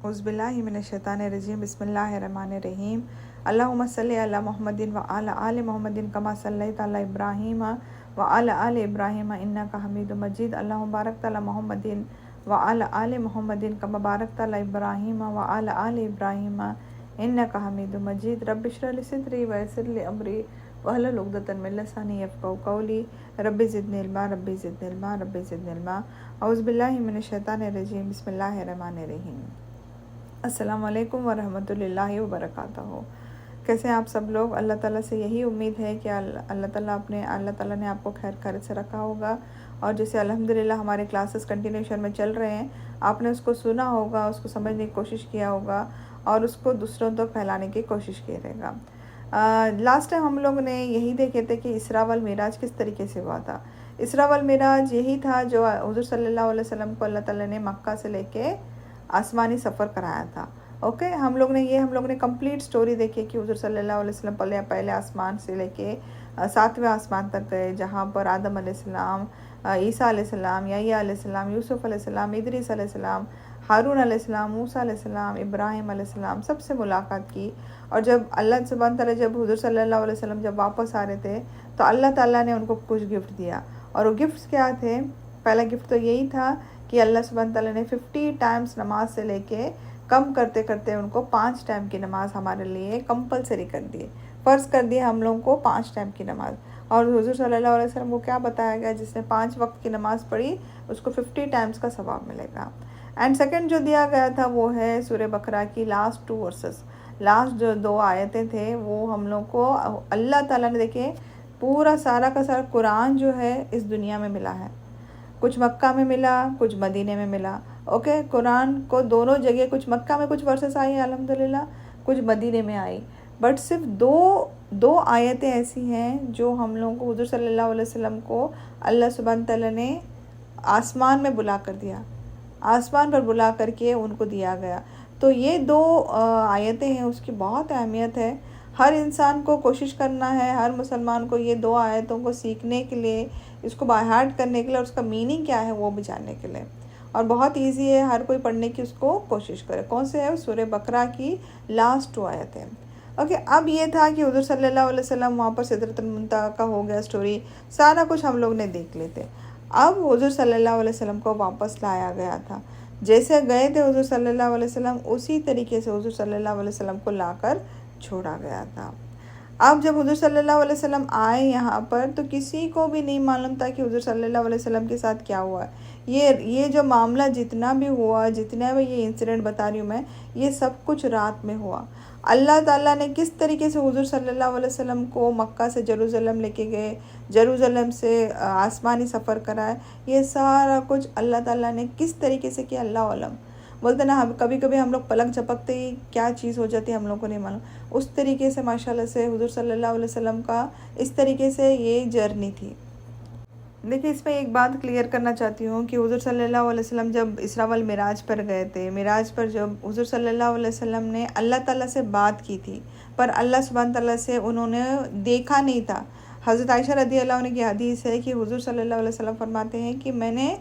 उज़्बिल्लाहिमिनश्शैतानिर्रजीम बिस्मिल्लाहिर्रहमानिर्रहीम अल्लाहुम्मा सल्लि अला मुहम्मदिन व अला आलि मुहम्मदिन कमा सल्लैता अला इब्राहीम व अला आलि इब्राहीम इन्नका हमीदुम मजीद अल्लाहुम्मा बारिक अला मुहम्मदिन व अला आलि मुहम्मदिन कमा बारकता अला इब्राहीम व अला आलि इब्राहीम इन्नका हमीदुम मजीद रब्बि इश्रह लि सदरी व यस्सिर लि अमरी वहलुल उक़दतन मिन लिसानी यफ़क़हू क़ौली रब्बि ज़िदनी इल्मा रब्बि ज़िदनी इल्मा रब्बि ज़िदनी इल्मा औज़ुबिल्लाहि मिनश्शैतानिर्रजीम बिस्मिल्लाहिर्रहमानिर्रहीम। अस्सलामु अलैकुम वरहमतुल्लाहि वबरकातुहू। कैसे हैं आप सब लोग? अल्लाह ताला से यही उम्मीद है कि अल्लाह ताला ने आपको खैर खैर से रखा होगा और जैसे अल्हम्दुलिल्लाह हमारे क्लासेस कंटिन्यूशन में चल रहे हैं, आपने उसको सुना होगा, उसको समझने की कोशिश किया होगा और उसको दूसरों तक फैलाने की कोशिश करेगा। लास्ट टाइम हम लोग ने यही देखे थे कि इसरा वल मिराज किस तरीके से हुआ था। इसरा वल मिराज यही था जो हुज़ूर सल्लल्लाहु अलैहि वसल्लम को अल्लाह ताला ने मक्का से लेके आसमानी सफ़र कराया था। ओके, हम लोग ने कंप्लीट स्टोरी देखी कि हुज़ूर सल्लल्लाहु अलैहि वसल्लम पहले आसमान से लेके 7वें आसमान तक गए, जहाँ पर आदम अलैहिस्सलाम, ईसा अलैहिस्सलाम, याह्या अलैहिस्सलाम, यूसुफ अलैहिस्सलाम, इदरीस अलैहिस्सलाम, हारून अलैहिस्सलाम, मूसा अलैहिस्सलाम, इब्राहिम अलैहिस्सलाम सबसे मुलाकात की। और जब अल्लाह सुब्हान तआला जब हुज़ूर सल्लल्लाहु अलैहि वसल्लम जब वापस आ रहे थे तो अल्लाह ताला ने उनको कुछ गिफ्ट दिया। और वो गिफ्ट्स क्या थे? पहला गिफ्ट तो यही था कि अल्लाह सुब्हान तआला ने 50 टाइम्स नमाज से लेके कम करते करते उनको 5 टाइम की नमाज हमारे लिए कंपलसरी कर दी, फ़र्ज़ कर दिया हम लोगों को 5 टाइम की नमाज। और हुज़ूर सल्लल्लाहु अलैहि वसल्लम को क्या बताया गया? जिसने 5 वक्त की नमाज़ पढ़ी उसको 50 टाइम्स का सवाब मिलेगा। एंड सेकंड जो दिया गया था वो है सूरह बकरा की लास्ट 2 वर्सेस, लास्ट जो 2 आयतें थे वो हम लोग को अल्लाह ताला ने देखे पूरा सारा का सारा कुरान जो है इस दुनिया में मिला है। कुछ मक्का में मिला, कुछ मदीने में मिला। ओके, कुरान को दोनों जगह, कुछ मक्का में कुछ वर्सेस आई अल्हम्दुलिल्लाह, कुछ मदीने में आई, बट सिर्फ दो आयतें ऐसी हैं जो हम लोगों को हुज़ूर सल्लल्लाहु अलैहि वसल्लम को अल्लाह सुब्हान तआला ने आसमान में बुला कर दिया, आसमान पर बुला करके उनको दिया गया। तो ये 2 आयतें हैं, उसकी बहुत अहमियत है। हर इंसान को कोशिश करना है, हर मुसलमान को ये 2 आयतों को सीखने के लिए, इसको बाय हार्ट करने के लिए और उसका मीनिंग क्या है वो भी जानने के लिए। और बहुत इजी है, हर कोई पढ़ने की उसको कोशिश करे। कौन से है? सूरह बकरा की लास्ट 2 आयतें। ओके, अब ये था कि हुज़ूर सल्लल्लाहु अलैहि वसल्लम वहाँ पर सिदरतुल मुंतहा का हो गया स्टोरी, सारा कुछ हम लोग ने देख लेते। अब हुज़ूर सल्लल्लाहु अलैहि वसल्लम को वापस लाया गया था। जैसे गए थे हुज़ूर सल्लल्लाहु अलैहि वसल्लम, उसी तरीके से हुज़ूर सल्लल्लाहु अलैहि वसल्लम को लाकर छोड़ा गया था। अब जब हुज़ूर सल्लल्लाहु अलैहि वसल्लम आए यहाँ पर तो किसी को भी नहीं मालूम था कि हुज़ूर सल्लल्लाहु अलैहि वसल्लम के साथ क्या हुआ। ये जो मामला जितना भी हुआ, जितना भी ये इंसिडेंट बता रही हूँ मैं, ये सब कुछ रात में हुआ। अल्लाह ताला ने किस तरीके से हुज़ूर सल्लल्लाहु अलैहि वसल्लम को मक्का से जेरूसलम लेके गए, जेरूसलम से आसमानी सफ़र कराए, ये सारा कुछ अल्लाह ताला ने किस तरीके से किया, अल्लाह आलम। बोलते ना, हम कभी कभी हम लोग पलक झपकते ही क्या चीज़ हो जाती है हम लोग को नहीं मालूम। उस तरीके से माशाल्लाह से हुज़ूर सल्लल्लाहु अलैहि वसल्लम का इस तरीके से ये जर्नी थी। देखिए, इसमें एक बात क्लियर करना चाहती हूँ कि हुज़ूर सल्लल्लाहु अलैहि वसल्लम जब इसरा वल मिराज पर गए थे, मिराज पर जब हुज़ूर सल्लल्लाहु अलैहि वसल्लम ने अल्लाह ताला से बात की थी, पर अल्लाह सुब्हान तआला से उन्होंने देखा नहीं था। हज़रत आयशा रदी अल्लाह अन्हा की हदीस है कि हुज़ूर सल्लल्लाहु अलैहि वसल्लम फरमाते हैं कि मैंने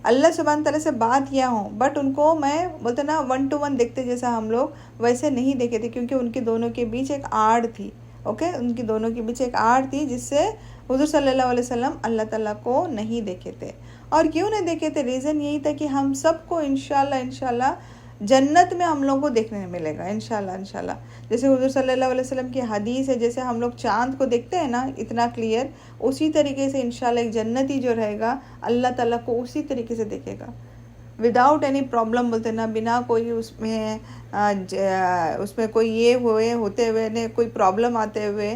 अल्लाह सुब्हान तआला से बात किया हूँ, बट उनको मैं बोलते ना 1 to 1 देखते जैसा हम लोग वैसे नहीं देखे थे, क्योंकि उनके दोनों के बीच एक आड़ थी। ओके, उनकी दोनों के बीच एक आड़ थी जिससे हुज़ूर सल्लल्लाहु अलैहि वसल्लम अल्लाह ताला को नहीं देखे थे। और क्यों नहीं देखे थे? रीज़न यही था कि हम सबको इंशाल्लाह जन्नत में हम लोगों को देखने मिलेगा इंशाल्लाह। जैसे हुज़ूर सल्लल्लाहु अलैहि वसल्लम की हदीस है, जैसे हम लोग चाँद को देखते हैं ना इतना क्लियर, उसी तरीके से इंशाल्लाह एक जन्नती जो रहेगा अल्लाह ताला को उसी तरीके से देखेगा, विदाउट एनी प्रॉब्लम। बोलते ना, बिना कोई उसमें कोई ये होते हुए ने कोई प्रॉब्लम आते हुए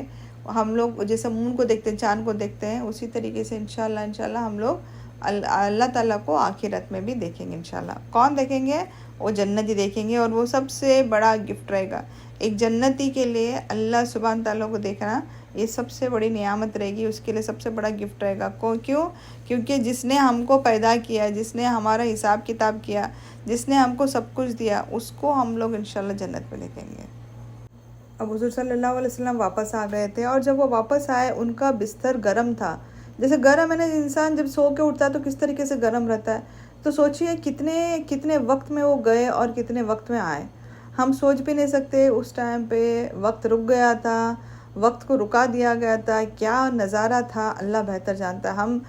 हम लोग जैसे मून को देखते हैं, चाँद को देखते हैं, उसी तरीके से इंशाल्लाह हम लोग अल्लाह ताला को आखिरत में भी देखेंगे इंशाल्लाह। कौन देखेंगे? वो जन्नती देखेंगे। और वो सबसे बड़ा गिफ्ट रहेगा एक जन्नती के लिए, अल्लाह सुब्हान ताला को देखना ये सबसे बड़ी नियामत रहेगी, उसके लिए सबसे बड़ा गिफ्ट रहेगा। क्यों? क्योंकि जिसने हमको पैदा किया, जिसने हमारा हिसाब किताब किया, जिसने हमको सब कुछ दिया, उसको हम लोग इंशाल्लाह जन्नत में देखेंगे। अब हुज़ूर सल्लल्लाहु अलैहि वसल्लम वापस आ गए थे और जब वो वापस आए उनका बिस्तर गर्म था। जैसे गर्म है ना, इंसान जब सो के उठता है तो किस तरीके से गर्म रहता है, तो सोचिए कितने कितने वक्त में वो गए और कितने वक्त में आए। हम सोच भी नहीं सकते उस टाइम पे वक्त रुक गया था, वक्त को रुका दिया गया था, क्या नज़ारा था अल्लाह बेहतर जानता है। हम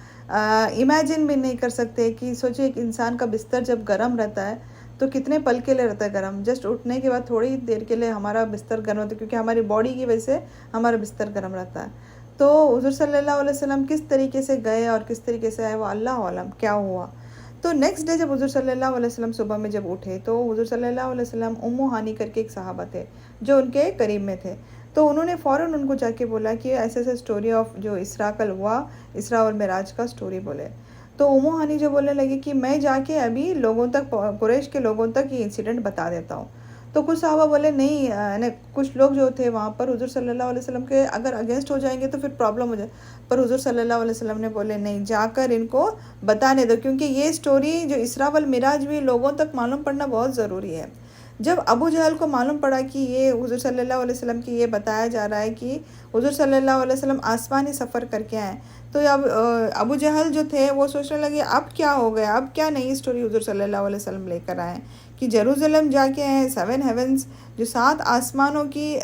इमेजिन भी नहीं कर सकते कि सोचिए एक इंसान का बिस्तर जब गर्म रहता है तो कितने पल के लिए रहता है गर्म। जस्ट उठने के बाद थोड़ी देर के लिए हमारा बिस्तर गर्म होता है, क्योंकि हमारी बॉडी की वजह से हमारा बिस्तर गर्म रहता है। तो हुज़ूर सल्लल्लाहु अलैहि वसल्लम किस तरीके से गए और किस तरीके से आए वो अल्लाह आलम क्या हुआ। तो नेक्स्ट डे जब हुज़ूर सल्लल्लाहु अलैहि वसल्लम सुबह में जब उठे तो हुज़ूर सल्लल्लाहु अलैहि वसल्लम उम्मु हानी करके एक सहाबा थे जो उनके करीब में थे। तो उन्होंने फ़ौरन उनको जाके बोला कि ऐसे ऐसे स्टोरी ऑफ जो इसरा कल हुआ, इसरा और मेराज का स्टोरी बोले। तो उम्मु हानी जो बोलने लगी कि मैं जाके अभी लोगों तक, कुरैश के लोगों तक ये इंसिडेंट बता देता हूँ। तो कुछ सहाबा बोले नहीं, ने कुछ लोग जो थे वहाँ पर हुज़ूर सल्लल्लाहु अलैहि वसल्लम के अगर अगेंस्ट हो जाएंगे तो फिर प्रॉब्लम हो जाए। पर हुज़ूर सल्लल्लाहु अलैहि वसल्लम ने बोले नहीं, जाकर इनको बताने दो, क्योंकि ये स्टोरी जो इसरा वल मिराज भी लोगों तक मालूम पड़ना बहुत ज़रूरी है। जब अबू जहल को मालूम पड़ा कि ये हुज़ूर सल्लल्लाहु अलैहि वसल्लम की ये बताया जा रहा है कि हुज़ूर सल्लल्लाहु अलैहि वसल्लम आसमानी सफ़र करके आए, तो अब अबू जहल जो थे वो सोचने लगे अब क्या हो गया, अब क्या नई स्टोरी हुज़ूर सल्लल्लाहु अलैहि वसल्लम लेकर आए कि जेरूसलम जाके हैं, 7 हेवंस जो 7 आसमानों की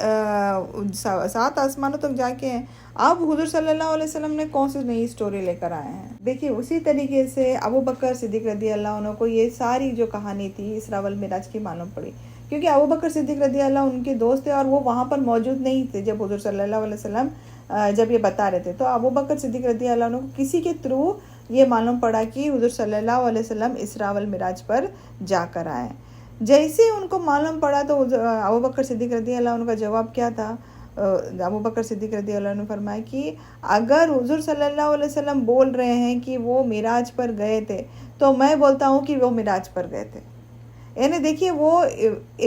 7 आसमानों तक जाके हैं। अब हुज़ूर सल्लल्लाहु अलैहि वसल्लम ने कौन सी नई स्टोरी लेकर आए हैं। देखिए उसी तरीके से अबू बकर सिद्दीक़ रदी अल्लाह अन्हु को ये सारी जो कहानी थी इसरा वल मिराज की मालूम पड़ी, क्योंकि अबू बकर सिद्दीक़ रदी अल्लाह उनके दोस्त थे और वो वहाँ पर मौजूद नहीं थे जब हुज़ूर सल्लल्लाहु अलैहि वसल्लम जब ये बता रहे थे। तो अबू बकर सिद्दीक़ रदी अल्लाह अन्हु को किसी के थ्रू ये मालूम पड़ा कि हुज़ूर सल्लल्लाहु अलैहि वसल्लम इसरा वल मिराज पर जाकर आए। जैसे ही उनको मालूम पड़ा तो अबू बकर सिद्दीक़ रदी अल्लाह अन्हु का जवाब क्या था। अबू बकर सिद्दीक़ रदी अल्लाह अन्हु ने फरमाया कि अगर हुज़ूर सल्लल्लाहु अलैहि वसल्लम बोल रहे हैं कि वो मिराज पर गए थे तो मैं बोलता हूँ कि वो मिराज पर गए थे। यानी देखिए वो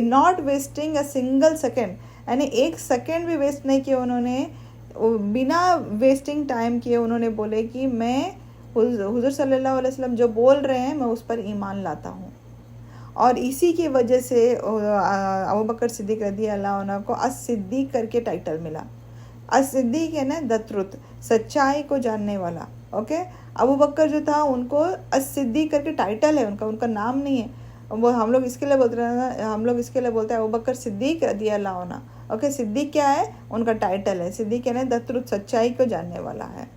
not wasting a single second, यानी एक सेकेंड भी वेस्ट नहीं किया उन्होंने, बिना वेस्टिंग टाइम किए उन्होंने बोले कि मैं हुज़ूर सल्लल्लाहु अलैहि वसल्लम जो बोल रहे हैं मैं उस पर ईमान लाता हूँ। और इसी की वजह से अबू बकर सिद्दीक़ रदी अल्लाह अन्हु को अस-सिद्दीक़ करके टाइटल मिला। अस-सिद्दीक़ है ना द ट्रुथ, सच्चाई को जानने वाला। ओके, अबू बकर जो था उनको अस-सिद्दीक़ करके टाइटल है उनका, उनका नाम नहीं है। वो हम लोग इसके लिए बोलते हैं, हम लोग इसके लिए बोलते हैं अबू बकर सिद्दीक़ रदी अल्लाह अन्हु। ओके, सिद्दीक़ क्या है, उनका टाइटल है। सिद्दीक़ है ना द ट्रुथ, सच्चाई को जानने वाला है।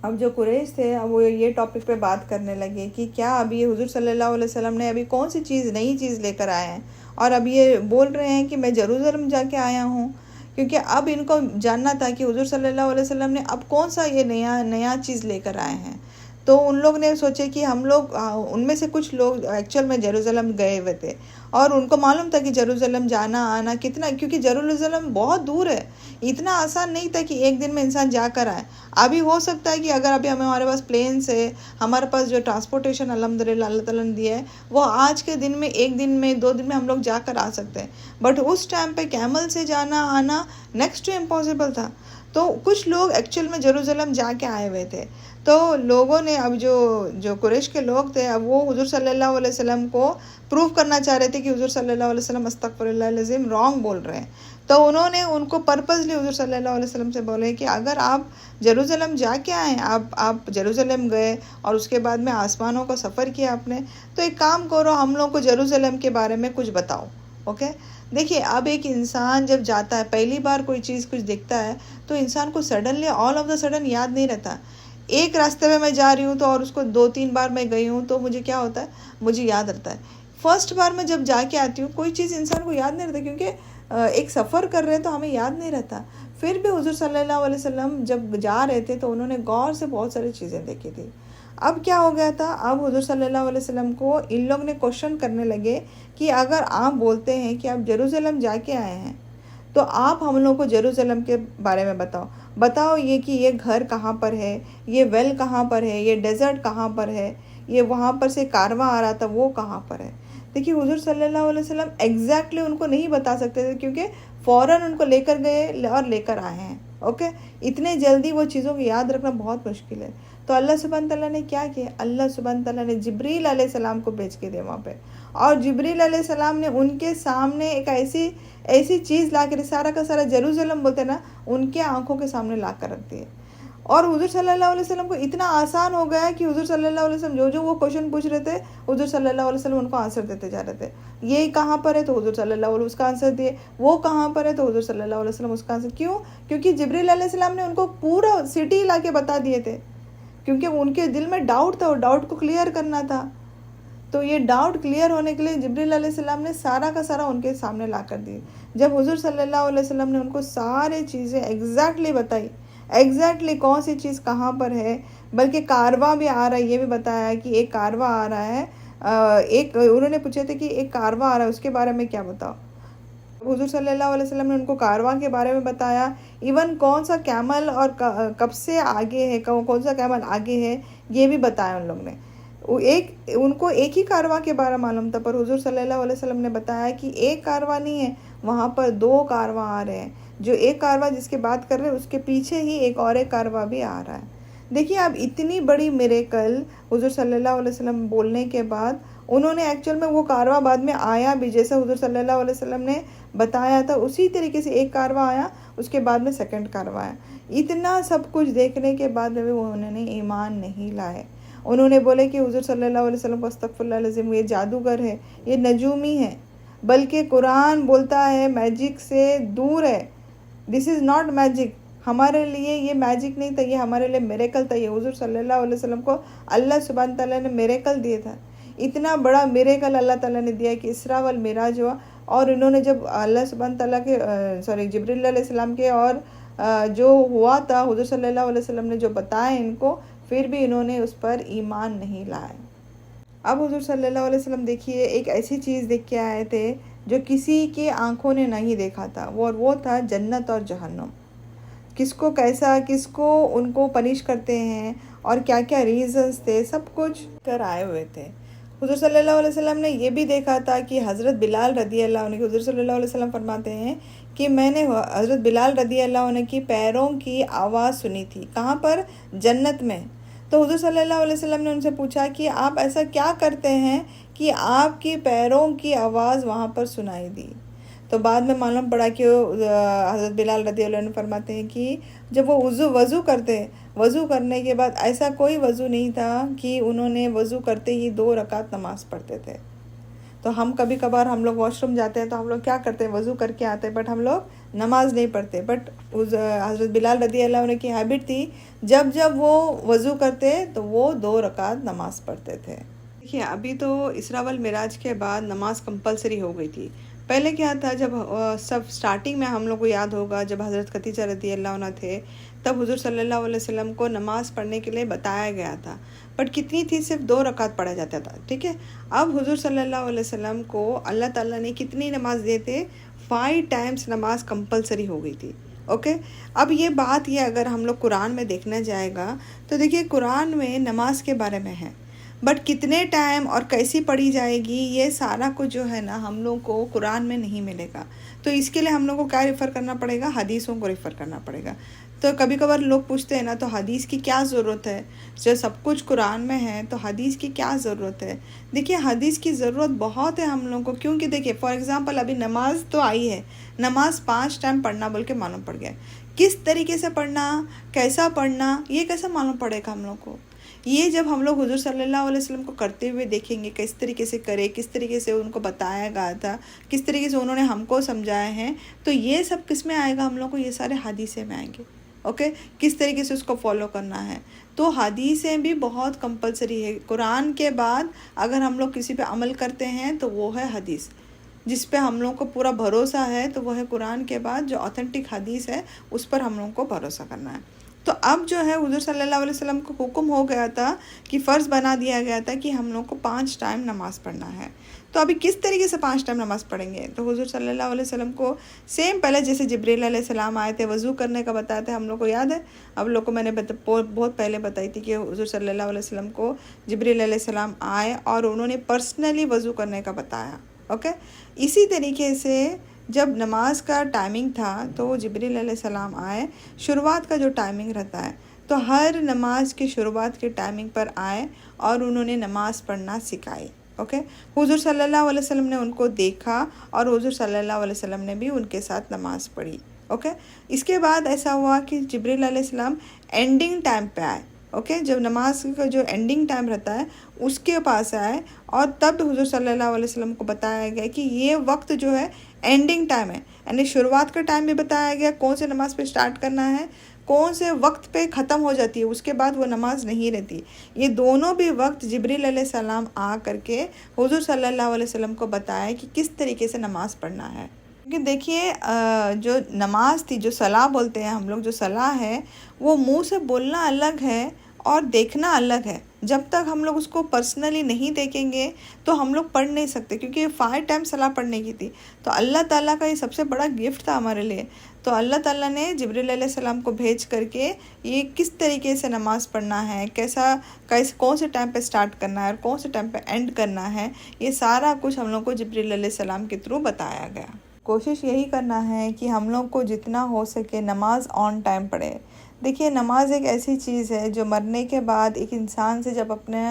अब जो कुरैश थे अब वो ये टॉपिक पे बात करने लगे कि क्या अभी हुज़ूर सल्लल्लाहु अलैहि वसल्लम ने अभी कौन सी चीज़, नई चीज़ लेकर आए हैं और अब ये बोल रहे हैं कि मैं जेरूसलम जाके आया हूँ। क्योंकि अब इनको जानना था कि हुज़ूर सल्लल्लाहु अलैहि वसल्लम ने अब कौन सा ये नया चीज़ लेकर आए हैं। तो उन लोग ने सोचे कि हम लोग, उनमें से कुछ लोग एक्चुअल में जेरूसलम गए हुए थे और उनको मालूम था कि जेरूसलम जाना आना कितना, क्योंकि जेरूसलम बहुत दूर है, इतना आसान नहीं था कि एक दिन में इंसान जाकर आए। अभी हो सकता है कि अगर अभी हमारे पास प्लेन्स है, हमारे पास जो ट्रांसपोर्टेशन अल्हम्दुलिल्लाह अल्लाह ताला ने दिया है, वो आज के दिन में, एक दिन में, 2 दिन में हम लोग जाकर आ सकते हैं। बट उस टाइम पे कैमल से जाना आना नेक्स्ट टू इम्पॉसिबल था। तो कुछ लोग एक्चुअल में जेरूसलम जाके आए हुए थे। तो लोगों ने, अब जो कुरैश के लोग थे, अब वो हुज़ूर सल्लल्लाहु अलैहि वसल्लम को प्रूव करना चाह रहे थे कि हुज़ूर सल्लल्लाहु अलैहि वसल्लम अस्तगफिरुल्लाह अज़ीम रॉन्ग बोल रहे हैं। तो उन्होंने उनको पर्पसली हुज़ूर सल्लल्लाहु अलैहि वसल्लम से बोले कि अगर आप जेरूसलम जाके आए, आप जेरूसलम गए और उसके बाद में आसमानों का सफ़र किया आपने, तो एक काम करो, हम लोग को जेरूसलम के बारे में कुछ बताओ। ओके, देखिए अब एक इंसान जब जाता है, पहली बार कोई चीज़ कुछ देखता है तो इंसान को suddenly all of the sudden याद नहीं रहता। एक रास्ते में मैं जा रही हूँ तो और उसको 2-3 बार मैं गई हूँ तो मुझे क्या होता है, मुझे याद रहता है। फर्स्ट बार मैं जब जाके आती हूँ कोई चीज़ इंसान को याद नहीं रहता, क्योंकि एक सफ़र कर रहे हैं तो हमें याद नहीं रहता। फिर भी हुज़ूर सल्लल्लाहु अलैहि वसल्लम जब जा रहे थे तो उन्होंने गौर से बहुत सारी चीज़ें देखी थी। अब क्या हो गया था, अब हुज़ूर सल्लल्लाहु अलैहि वसल्लम को इन लोग ने क्वेश्चन करने लगे कि अगर आप बोलते हैं कि आप जेरूसलम जाके आए हैं तो आप हम लोग को जेरूसलम के बारे में बताओ ये कि ये घर कहाँ पर है, ये वेल कहाँ पर है, ये डेजर्ट कहाँ पर है, ये वहाँ पर से कारवां आ रहा था वो कहाँ पर है। देखिए हुज़ूर सल्लल्लाहु अलैहि वसल्लम एग्जैक्टली उनको नहीं बता सकते थे, क्योंकि फ़ौरन उनको लेकर गए और लेकर आए हैं। ओके, इतने जल्दी वो चीज़ों को याद रखना बहुत मुश्किल है। तो अल्लाह सुब्हान तआला ने क्या किया, अल्लाह सुब्हान तआला ने जिब्रील अलैहिस्सलाम को भेज के दिया वहाँ पे, और जिब्रील अलैहिस्सलाम ने उनके सामने एक ऐसी चीज़ ला कर, सारा का सारा जेरूसलम बोलते ना, उनके आंखों के सामने ला कर रख दिए। और हुजूर सल्लल्लाहु अलैहि वसल्लम को इतना आसान हो गया कि हुजूर सल्लल्लाहु अलैहि वसल्लम जो जो वो क्वेश्चन पूछ रहे थे हुजूर सल्लल्लाहु अलैहि वसल्लम उनको आंसर देते जा रहे थे। ये कहाँ पर है तो हुजूर सल्लल्लाहु अलैहि वसल्लम उसका आंसर दिए, वो कहाँ पर है तो हुजूर सल्लल्लाहु अलैहि वसल्लम उसका आंसर। क्यों? क्योंकि जिब्रील अलैहिस्सलाम ने उनको पूरा सिटी ला के बता दिए थे, क्योंकि उनके दिल में डाउट था, वो डाउट को क्लियर करना था। तो ये डाउट क्लियर होने के लिए जिब्रील अलैहिस्सलाम ने सारा का सारा उनके सामने ला कर दी। जब हुजूर सल्लल्लाहु अलैहि वसल्लम ने उनको सारी चीज़ें एग्जैक्टली बताई, एग्जैक्टली कौन सी चीज़ कहाँ पर है, बल्कि कारवा भी आ रहा है ये भी बताया कि एक कारवा आ रहा है। एक उन्होंने पूछे थे कि एक कारवा आ रहा है उसके बारे में क्या बताओ। हुजूर सल्लल्लाहु अलैहि वसल्लम ने उनको कारवा के बारे में बताया, इवन कौन सा कैमल और कब से आगे है, कौन सा कैमल आगे है ये भी बताया उन लोग ने। उनको एक ही कारवा के बारे में मालूम था, पर हुजूर सल्लल्लाहु अलैहि वसल्लम ने बताया कि एक कारवा नहीं है, वहाँ पर 2 कारवा आ रहे हैं। जो एक कारवा जिसके बात कर रहे हैं उसके पीछे ही एक और एक कारवा भी आ रहा है। देखिए अब इतनी बड़ी मिरेकल हुजूर सल्लल्लाहु अलैहि वसल्लम बोलने के बाद उन्होंने एक्चुअल में वो कारवा बाद में आया भी, जैसा हुजूर सल्लल्लाहु अलैहि वसल्लम ने बताया था उसी तरीके से एक कारवा आया, उसके बाद में सेकंड कारवा आया। इतना सब कुछ देखने के बाद में भी उन्होंने ईमान नहीं लाए। उन्होंने बोले कि हुजूर सल्लल्लाहु अलैहि वसल्लम को अस्तगफिरुल्लाह अज़ीम, ये जादूगर है, ये नजूमी है, बल्कि कुरान बोलता है मैजिक से दूर है, दिस इज़ नॉट मैजिक, हमारे लिए ये मैजिक नहीं था, ये हमारे लिए मिरेकल था। ये हुजूर सल्लल्लाहु अलैहि वसल्लम को अल्लाह सुब्हान तआला ने मिरेकल दिया था। इतना बड़ा मिरेकल अल्लाह ताला ने दिया कि इसरा वल मिराज हुआ। और इन्होंने जब अल्लाह सुब्हान तआला के जिब्रील अलैहिस्सलाम के और जो हुआ था हुजूर सल्लल्लाहु अलैहि वसल्लम ने जो बताया इनको, फिर भी इन्होंने उस पर ईमान नहीं लाए। अब हुजूर सल्लल्लाहु अलैहि वसल्लम देखिए एक ऐसी चीज़ देख के आए थे जो किसी की आंखों ने नहीं देखा था, वो था जन्नत और जहन्नम। किसको कैसा, किसको उनको पनिश करते हैं और क्या क्या रीज़न्स थे, सब कुछ कर आए हुए थे। हुजूर सल्लल्लाहु अलैहि वसल्लम ने ये भी देखा था कि हज़रत बिलाल रदी अल्लाह अन्हु, हुजूर सल्लल्लाहु अलैहि वसल्लम फरमाते हैं कि मैंने हज़रत बिलाल रदी अल्लाह अन्हु की पैरों की आवाज़ सुनी थी। कहाँ पर? जन्नत में। तो हुजूर सल्लल्लाहु अलैहि वसल्लम ने उनसे पूछा कि आप ऐसा क्या करते हैं कि आपकी पैरों की आवाज़ वहाँ पर सुनाई दी। तो बाद में मालूम पड़ा कि हज़रत बिलाल रदी अल्लाह अन्हु फरमाते हैं कि जब वो वज़ू करते, वज़ू करने के बाद ऐसा कोई वज़ू नहीं था कि उन्होंने वज़ू करते ही 2 रकात नमाज़ पढ़ते थे। तो हम कभी कभार हम लोग वॉशरूम जाते हैं तो हम लोग क्या करते हैं, वज़ू करके आते हैं, बट हम लोग नमाज नहीं पढ़ते। बट हज़रत बिलाल रदी अल्लाह अन्हु की हैबिट थी, जब जब वो वज़ू करते तो वो 2 रकात नमाज़ पढ़ते थे। देखिए अभी तो इसरा वल मिराज के बाद नमाज कंपलसरी हो गई थी। पहले क्या था, जब सब स्टार्टिंग में हम लोग को याद होगा जब हज़रत खदीजा रदी अल्लाह अन्हा थे, तब हुजूर सल्लल्लाहु अलैहि वसल्लम को नमाज़ पढ़ने के लिए बताया गया था, बट कितनी थी, सिर्फ 2 रकात पढ़ा जाता था। ठीक है, अब हुजूर सल्लल्लाहु अलैहि वसल्लम को अल्लाह ताला ने कितनी नमाज दिए थे, 5 टाइम्स नमाज कंपलसरी हो गई थी। ओके, अब ये बात ये अगर हम लोग कुरान में देखना जाएगा तो देखिए कुरान में नमाज के बारे में है, बट कितने टाइम और कैसी पढ़ी जाएगी ये सारा कुछ जो है ना हम लोग को कुरान में नहीं मिलेगा। तो इसके लिए हम लोग को क्या रेफ़र करना पड़ेगा, हदीसों को रेफ़र करना पड़ेगा। तो कभी कभार लोग पूछते हैं ना, तो हदीस की क्या ज़रूरत है, जो सब कुछ कुरान में है तो हदीस की क्या ज़रूरत है। देखिए हदीस की ज़रूरत बहुत है हम लोग को, क्योंकि देखिए फॉर एग्ज़ाम्पल अभी नमाज तो आई है, नमाज 5 टाइम पढ़ना बोल के मालूम पड़ गया, किस तरीके से पढ़ना, कैसा पढ़ना, ये कैसा मालूम पड़ेगा हम लोग को। ये जब हम लोग हुजूर सल्लल्लाहु अलैहि वसल्लम को करते हुए देखेंगे, किस तरीके से करे, किस तरीके से उनको बताया गया था, किस तरीके से उन्होंने हमको समझाया है, तो ये सब किस में आएगा, हम लोग को ये सारे हदीसें में आएंगे। ओके, किस तरीके से उसको फॉलो करना है। तो हदीसें भी बहुत कंपलसरी है। कुरान के बाद अगर हम लोग किसी पे अमल करते हैं तो वो है हदीस, जिस पे हम लोग को पूरा भरोसा है, तो वो है कुरान के बाद जो ऑथेंटिक हदीस है उस पर हम लोग को भरोसा करना है। तो अब जो है हुजूर सल्लल्लाहु अलैहि वसल्लम को हुक्म हो गया था कि फ़र्ज़ बना दिया गया था कि हम लोग को 5 टाइम नमाज़ पढ़ना है। तो अभी किस तरीके से 5 टाइम नमाज़ पढ़ेंगे, तो हुजूर सल्लल्लाहु अलैहि वसल्लम को सेम पहले जैसे जिब्रील अलैहिस्सलाम आए थे, वज़ू करने का बताया था, हम लोग को याद है। अब लोग को मैंने बहुत पहले बताई थी कि हुजूर सल्लल्लाहु अलैहि वसल्लम को जिब्रील अलैहिस्सलाम आए और उन्होंने पर्सनली वज़ू करने का बताया। ओके, इसी तरीके से जब नमाज का टाइमिंग था तो जिब्रील अलैहिस्सलाम आए, शुरुआत का जो टाइमिंग रहता है तो हर नमाज की शुरुआत के टाइमिंग पर आए और उन्होंने नमाज़ पढ़ना सिखाई। ओके, हुजूर सल्लल्लाहु अलैहि वसल्लम ने उनको देखा और हुजूर सल्लल्लाहु अलैहि वसल्लम ने भी उनके साथ नमाज़ पढ़ी। ओके। इसके बाद ऐसा हुआ कि जिब्रील अलैहिस्सलाम एंडिंग टाइम पे आए। ओके, जब नमाज का जो एंडिंग टाइम रहता है उसके पास आए और तब हुजूर सल्लल्लाहु अलैहि वसल्लम को बताया गया कि ये वक्त जो है एंडिंग टाइम है, यानी शुरुआत का टाइम भी बताया गया कौन से नमाज पे स्टार्ट करना है, कौन से वक्त पे ख़त्म हो जाती है, उसके बाद वो नमाज नहीं रहती। ये दोनों भी वक्त जिब्रील अलैहिस्सलाम आ करके हुजूर सल्लल्लाहु अलैहि वसल्लम को बताया कि किस तरीके से नमाज पढ़ना है। क्योंकि देखिए जो नमाज थी, जो सलाह बोलते हैं हम लोग, जो सलाह है वो मुंह से बोलना अलग है और देखना अलग है। जब तक हम लोग उसको पर्सनली नहीं देखेंगे तो हम लोग पढ़ नहीं सकते, क्योंकि 5 टाइम सलाह पढ़ने की थी। तो अल्लाह ताला का ये सबसे बड़ा गिफ्ट था हमारे लिए। तो अल्लाह ताला ने जिब्रील अलैहिस्सलाम को भेज करके ये किस तरीके से नमाज़ पढ़ना है, कैसे कौन से टाइम पे स्टार्ट करना है और कौन से टाइम पे एंड करना है, ये सारा कुछ हम लोग को जिब्रील अलैहिस्सलाम के थ्रू बताया गया। कोशिश यही करना है कि हम लोग को जितना हो सके नमाज ऑन टाइम पढ़े। देखिए, नमाज एक ऐसी चीज़ है जो मरने के बाद एक इंसान से जब अपने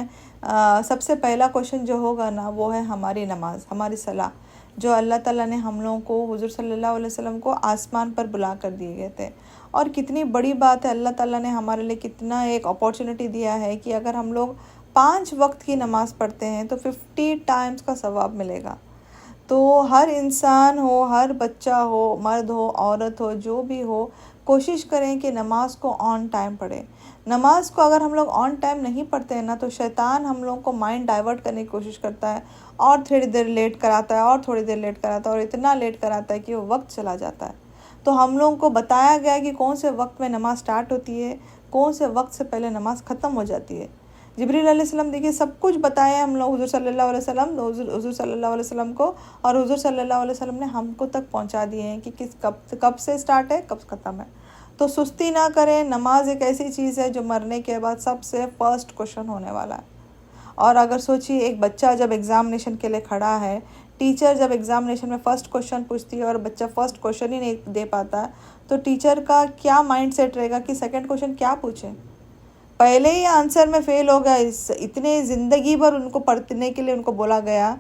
सबसे पहला क्वेश्चन जो होगा ना, वो है हमारी नमाज, हमारी सलाह, जो अल्लाह ताला ने हम लोगों को, हुजूर सल्लल्लाहु अलैहि वसल्लम को आसमान पर बुला कर दिए गए थे। और कितनी बड़ी बात है, अल्लाह ताला ने हमारे लिए कितना एक अपॉर्चुनिटी दिया है कि अगर हम लोग 5 वक्त की नमाज़ पढ़ते हैं तो 50 टाइम्स का सवाब मिलेगा। तो हर इंसान हो, हर बच्चा हो, मर्द हो, औरत हो, जो भी हो, कोशिश करें कि नमाज को ऑन टाइम पढ़ें। नमाज को अगर हम लोग ऑन टाइम नहीं पढ़ते हैं ना, तो शैतान हम लोग को माइंड डाइवर्ट करने की कोशिश करता है और थोड़ी देर लेट कराता है और थोड़ी देर लेट कराता है और इतना लेट कराता है कि वो वक्त चला जाता है। तो हम लोगों को बताया गया है कि कौन से वक्त में नमाज स्टार्ट होती है, कौन से वक्त से पहले नमाज ख़त्म हो जाती है। जिब्रील अलैहिस्सलाम देखिए सब कुछ बताया हम लोग हुजूर सल्लल्लाहु अलैहि वसल्लम को, और हुजूर सल्लल्लाहु अलैहि वसल्लम ने हमको तक पहुंचा दिए हैं कि कब से स्टार्ट है, कब ख़त्म है। तो सुस्ती ना करें। नमाज एक ऐसी चीज़ है जो मरने के बाद सबसे फर्स्ट क्वेश्चन होने वाला है। और अगर सोचिए, एक बच्चा जब एग्ज़ामिनेशन के लिए खड़ा है, टीचर जब एग्ज़ामिनेशन में फ़र्स्ट क्वेश्चन पूछती है और बच्चा फ़र्स्ट क्वेश्चन ही नहीं दे पाता, तो टीचर का क्या माइंड सेट रहेगा कि सेकंड क्वेश्चन क्या पूछें। पहले ही आंसर में फ़ेल हो गया। इतने ज़िंदगी भर उनको पढ़ने के लिए उनको बोला गया,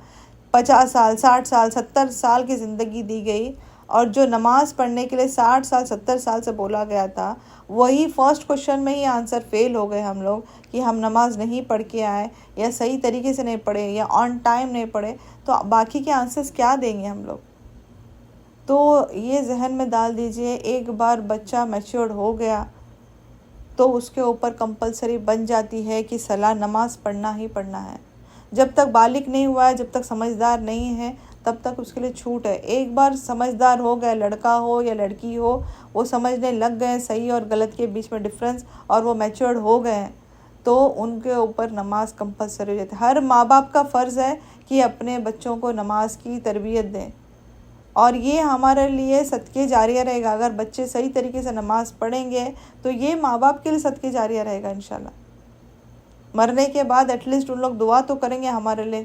50 साल, 60 साल, 70 साल की ज़िंदगी दी गई, और जो नमाज़ पढ़ने के लिए 60 साल, 70 साल से बोला गया था, वही फर्स्ट क्वेश्चन में ही आंसर फ़ेल हो गए हम लोग कि हम नमाज़ नहीं पढ़ के आए, या सही तरीके से नहीं पढ़े, या ऑन टाइम नहीं पढ़े, तो बाकी के आंसर्स क्या देंगे हम लोग। तो ये जहन में डाल दीजिए, एक बार बच्चा मैच्योर्ड हो गया तो उसके ऊपर कंपलसरी बन जाती है कि सलाह नमाज पढ़ना ही पढ़ना है। जब तक बालिग नहीं हुआ है, जब तक समझदार नहीं है, तब तक उसके लिए छूट है। एक बार समझदार हो गया, लड़का हो या लड़की हो, वो समझने लग गए सही और गलत के बीच में डिफरेंस, और वो मैच्योर्ड हो गए, तो उनके ऊपर नमाज कंपलसरी हो जाती है। हर माँ बाप का फ़र्ज़ है कि अपने बच्चों को नमाज की तरबियत दें, और ये हमारे लिए सदके जारिया रहेगा। अगर बच्चे सही तरीके से नमाज़ पढ़ेंगे तो ये माँ बाप के लिए सदके जारिया रहेगा इंशाल्लाह। मरने के बाद एटलीस्ट उन लोग दुआ तो करेंगे हमारे लिए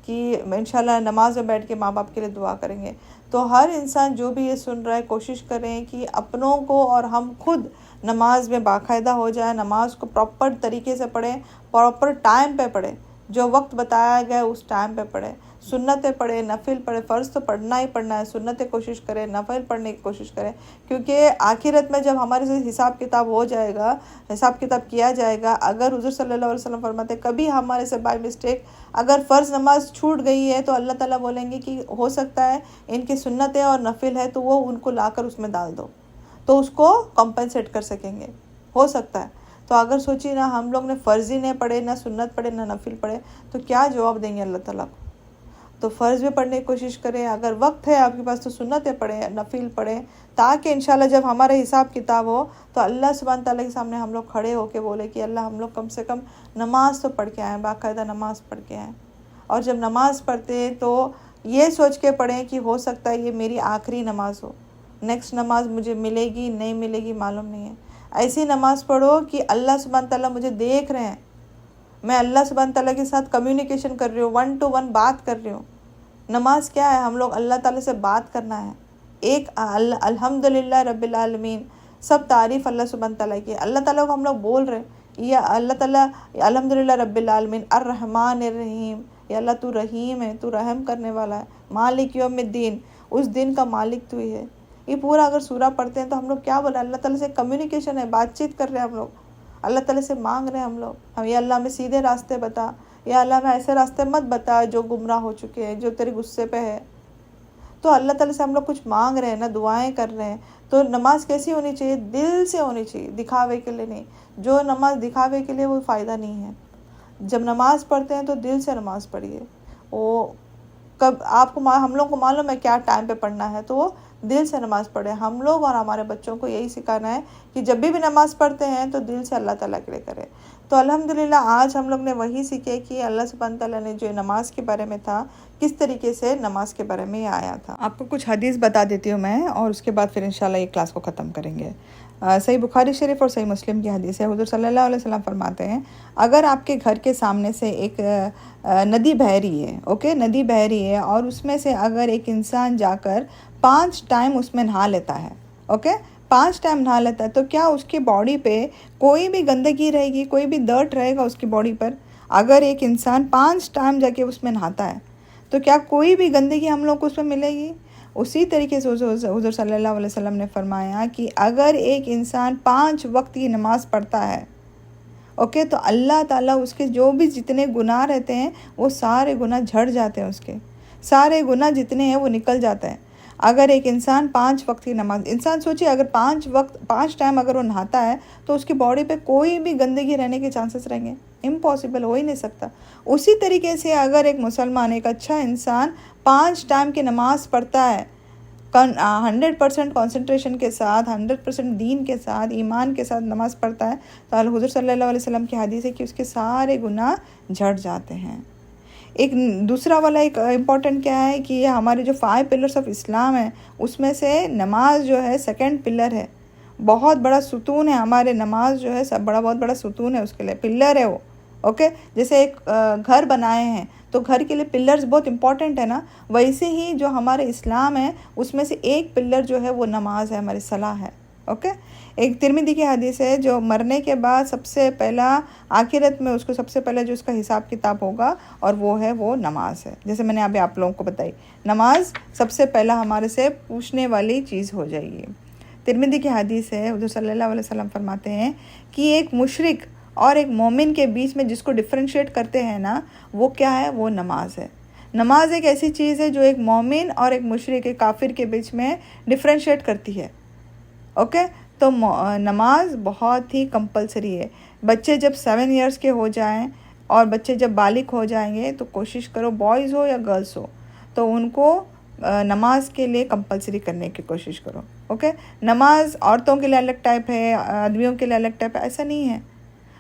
कि इंशाल्लाह नमाज में बैठ के माँ बाप के लिए दुआ करेंगे। तो हर इंसान जो भी ये सुन रहा है, कोशिश करें कि अपनों को और हम खुद नमाज में बाकायदा हो जाए, नमाज को प्रॉपर तरीके से पढ़ें, प्रॉपर टाइम पे पढ़ें, जो वक्त बताया गया उस टाइम पे पढ़ें, सुन्नतें पढ़ें, नफिल पढ़ें। फ़र्ज़ तो पढ़ना ही पढ़ना है, सुन्नतें कोशिश करें, नफिल पढ़ने की कोशिश करें, क्योंकि आखिरत में जब हमारे से हिसाब किताब हो जाएगा, हिसाब किताब किया जाएगा, अगर हुज़ूर सल्लल्लाहु अलैहि वसल्लम फरमाते कभी हमारे से बाय मिस्टेक अगर फ़र्ज़ नमाज छूट गई है, तो अल्लाह ताला बोलेंगे कि हो सकता है इनकी सुन्नतें और नफिल है, तो वो उनको लाकर उसमें डाल दो, तो उसको कंपनसेट कर सकेंगे, हो सकता है। तो अगर सोचिए ना, हम लोग ने फ़र्ज़ ही नहीं पढ़े, ना सुन्नत पढ़े, ना नफिल पढ़े, तो क्या जवाब देंगे अल्लाह ताला को। तो फ़र्ज़ भी पढ़ने की कोशिश करें, अगर वक्त है आपके पास तो सुन्नतें पढ़ें, नफिल पढ़ें, ताकि इंशाल्लाह जब हमारे हिसाब किताब हो तो अल्लाह सुब्हान ताला के सामने हम लोग खड़े होके बोले कि अल्लाह, हम लोग कम से कम नमाज़ तो पढ़ के आएँ, बाकायदा नमाज़ पढ़ के आएँ। और जब नमाज़ पढ़ते हैं तो ये सोच के पढ़ें कि हो सकता है ये मेरी आखिरी नमाज़ हो, नेक्स्ट नमाज़ मुझे मिलेगी नहीं मिलेगी मालूम नहीं है। ऐसी नमाज़ पढ़ो कि अल्लाह सुब्हान ताला मुझे देख रहे हैं, मैं अल्लाह सुब्हान ताला के साथ कम्युनिकेशन कर रही हूँ, 1 to 1 बात कर रही हूँ। नमाज क्या है, हम लोग अल्लाह ताला से बात करना है। एक अल्हम्दुलिल्लाह रब्बिल आलमीन, सब तारीफ़ अल्लाह सुब्हान ताला की। अल्लाह ताला को हम लोग बोल रहे हैं, या अल्लाह ताला अल्हम्दुलिल्लाह रब्बिल आलमीन अर्रहमानिर रहीम, या अल्लाह तू रहीम है, तू रहम करने वाला है, मालिक यौमिद्दीन, उस दिन का मालिक तू ही है। ये पूरा अगर सूरा पढ़ते हैं तो हम लोग क्या बोल रहे हैं, अल्लाह ताला से कम्युनिकेशन है, बातचीत कर रहे हैं हम लोग, अल्लाह ताला से मांग रहे हैं हम लोग, हम ये अल्लाह में सीधे रास्ते बता, या अल्लाह में ऐसे रास्ते मत बता जो गुमराह हो चुके हैं, जो तेरे गुस्से पे है। तो अल्लाह ताला से हम लोग कुछ मांग रहे हैं ना, दुआएं कर रहे हैं। तो नमाज कैसी होनी चाहिए, दिल से होनी चाहिए, दिखावे के लिए नहीं। जो नमाज दिखावे के लिए वो फ़ायदा नहीं है। जब नमाज पढ़ते हैं तो दिल से नमाज पढ़िए। वो कब आपको हम लोग को मालूम है क्या टाइम पे पढ़ना है, तो वो दिल से नमाज पढ़े। हम लोग और हमारे बच्चों को यही सिखाना है कि जब भी नमाज पढ़ते हैं तो दिल से अल्लाह ताला के लिए करें। तो अल्हम्दुलिल्लाह आज हम लोग ने वही सीखे कि अल्लाह सुब्हान तआला ने जो नमाज के बारे में था, किस तरीके से नमाज के बारे में ये आया था। आपको कुछ हदीस बता देती हूँ मैं, और उसके बाद फिर इंशाल्लाह ये क्लास को ख़त्म करेंगे। सही बुखारी शरीफ और सही मुस्लिम की हदीस है। हुज़ूर सल्लल्लाहु अलैहि वसल्लम फरमाते हैं, अगर आपके घर के सामने से एक नदी बह रही है, ओके, नदी बह रही है, और उसमें से अगर एक इंसान जाकर 5 टाइम उसमें नहा लेता है, ओके, 5 टाइम नहा लेता है, तो क्या उसकी बॉडी पे कोई भी गंदगी रहेगी, कोई भी डर्ट रहेगा उसकी बॉडी पर? अगर एक इंसान 5 टाइम जाके उसमें नहाता है तो क्या कोई भी गंदगी हम लोग को उसमें मिलेगी? उसी तरीके से हुज़ूर सल्लल्लाहु अलैहि वसल्लम ने फरमाया कि अगर एक इंसान 5 वक्त की नमाज़ पढ़ता है, ओके, तो अल्लाह ताला उसके जो भी जितने गुनाह रहते हैं वो सारे गुनाह झड़ जाते हैं, उसके सारे गुनाह जितने हैं वो निकल जाते हैं। अगर एक इंसान 5 वक्त की नमाज, इंसान सोचिए अगर 5 टाइम अगर वो नहाता है तो उसकी बॉडी पे कोई भी गंदगी रहने के चांसेस रहेंगे? इम्पॉसिबल, हो ही नहीं सकता। उसी तरीके से अगर एक मुसलमान, एक अच्छा इंसान 5 टाइम की नमाज़ पढ़ता है 100% कॉन्सेंट्रेशन के साथ, 100% दीन के साथ, ईमान के साथ नमाज़ पढ़ता है, तो हुज़ूर सल्लल्लाहु अलैहि वसल्लम की हदीस है कि उसके सारे गुनाह झड़ जाते हैं। एक दूसरा वाला एक इम्पॉर्टेंट क्या है कि हमारे जो 5 पिलर्स ऑफ इस्लाम है उसमें से नमाज जो है 2nd पिलर है। बहुत बड़ा सुतून है हमारे, नमाज जो है सब बहुत बड़ा सुतून है, उसके लिए पिलर है वो, ओके। जैसे एक घर बनाए हैं तो घर के लिए पिलर्स बहुत इंपॉर्टेंट है ना, वैसे ही जो हमारे इस्लाम है उसमें से एक पिलर जो है वो नमाज है, हमारी सलाह है, ओके। एक तिरमिज़ी की हदीस है, जो मरने के बाद सबसे पहला आखिरत में उसको सबसे पहले जो उसका हिसाब किताब होगा और वो नमाज है। जैसे मैंने अभी आप लोगों को बताई, नमाज सबसे पहला हमारे से पूछने वाली चीज़ हो जाएगी। तिरमिज़ी की हदीस है, हुज़ूर सल्लल्लाहु अलैहि वसल्लम फरमाते हैं कि एक मुशरिक और एक मोमिन के बीच में जिसको डिफ्रेंशिएट करते हैं ना, वो क्या है, वो नमाज है। नमाज एक ऐसी चीज़ है जो एक मोमिन और एक मुशरिक, एक काफिर के बीच में डिफ्रेंशिएट करती है, ओके। तो नमाज बहुत ही कंपलसरी है। बच्चे जब 7 इयर्स के हो जाएं और बच्चे जब बालिग हो जाएंगे तो कोशिश करो, बॉयज़ हो या गर्ल्स हो, तो उनको नमाज के लिए कंपलसरी करने की कोशिश करो, ओके। नमाज औरतों के लिए अलग टाइप है, आदमियों के लिए अलग टाइप है, ऐसा नहीं है।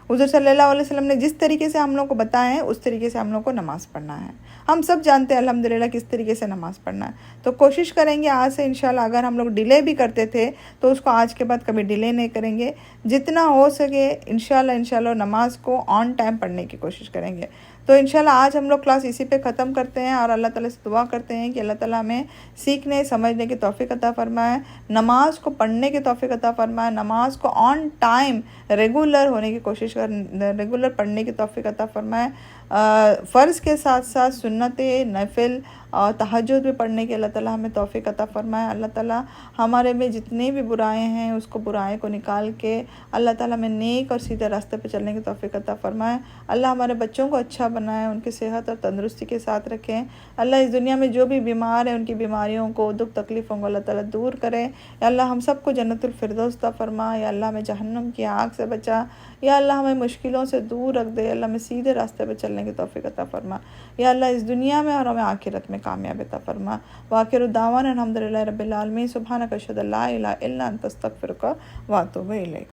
हुज़ूर सल्लल्लाहु अलैहि वसल्लम ने जिस तरीके से हम लोग को बताया है उस तरीके से हम लोग को नमाज़ पढ़ना है। हम सब जानते हैं अल्हम्दुलिल्लाह किस तरीके से नमाज़ पढ़ना है। तो कोशिश करेंगे आज से इंशाल्लाह, अगर हम लोग डिले भी करते थे तो उसको आज के बाद कभी डिले नहीं करेंगे। जितना हो सके इंशाल्लाह नमाज को ऑन टाइम पढ़ने की कोशिश करेंगे। तो इंशाल्लाह आज हम लोग क्लास इसी पे ख़त्म करते हैं और अल्लाह ताला से दुआ करते हैं कि अल्लाह ताला हमें सीखने समझने की तौफ़ीक़ अता फ़रमाए, नमाज को पढ़ने की तौफ़ीक़ अता फ़रमाए, नमाज को ऑन टाइम रेगुलर होने की कोशिश रेगुलर पढ़ने की तौफ़ीक़ अता फ़रमाए। फ़र्ज़ के साथ साथ सुन्नतें, नफिल और तहज्जुद भी पढ़ने की अल्लाह ताला हमें तौफ़ीक़ अता फ़रमाए। अल्लाह ताला हमारे में जितनी भी बुराएं हैं उसको बुराई को निकाल के अल्लाह ताला हमें नेक और सीधे रास्ते पे चलने की तौफ़ीक़ अता फ़रमाए। अल्लाह हमारे बच्चों को अच्छा बनाए, उनकी सेहत और तंदुरुस्ती के साथ रखें। अल्लाह इस दुनिया में जो भी बीमार है उनकी बीमारियों को, दुख तकलीफ़ों को अल्लाह ताला दूर करे। या अल्लाह हम सबको जन्नतुल फिरदौस अता फ़रमा। या अल्लाह हमें जहन्नम की आग से बचा। या अल्लाह हमें मुश्किलों से दूर रख दे। अल्लाह हमें सीधे रास्ते पर चलने की तौफ़ीक़ अता फ़रमा। या अल्लाह इस दुनिया में और हमें आखिरत में कामयाबी अता फ़रमा। व आखिरु दावाना अल्हम्दुलिल्लाहि रब्बिल आलमीन। सुब्हानक अशहदु अल्ला इलाहा इल्ला अंता अस्तगफिरुका व अतूबु इलैक।